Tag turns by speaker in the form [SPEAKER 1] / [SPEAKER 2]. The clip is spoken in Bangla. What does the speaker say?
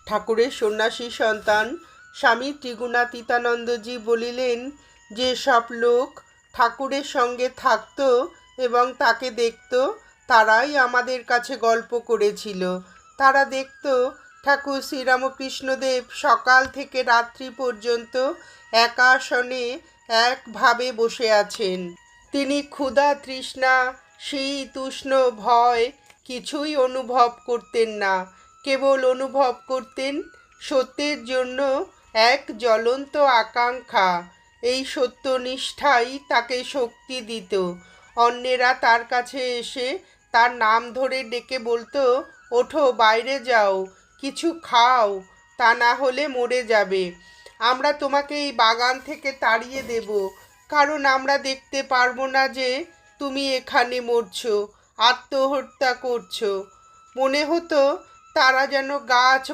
[SPEAKER 1] ঠাকুরের সন্ন্যাসী সন্তান স্বামী ত্রিগুণাতীতানন্দজি বলিলেন, যে সব লোক ঠাকুরের সঙ্গে থাকত এবং তাকে দেখত তারাই আমাদের কাছে গল্প করেছিল। তারা দেখত ঠাকুর শ্রীরামকৃষ্ণদেব সকাল থেকে রাত্রি পর্যন্ত একা আসনে একভাবে বসে আছেন। তিনি ক্ষুধা, তৃষ্ণা, শীত, উষ্ণ, ভয় কিছুই অনুভব করতেন না। কেবল অনুভব করতেন সত্যের জন্য এক জ্বলন্ত আকাঙ্ক্ষা। এই সত্যনিষ্ঠাই তাকে শক্তি দিত। অন্যেরা তার কাছে এসে তার নাম ধরে ডেকে বলতো, ওঠো, বাইরে যাও, কিছু খাও, তা না হলে মরে যাবে। আমরা তোমাকে এই বাগান থেকে তাড়িয়ে দেব, কারণ আমরা দেখতে পারবো না যে তুমি এখানে মরছো, আত্মহত্যা করছো। মনে হতো তারা যেন গাছ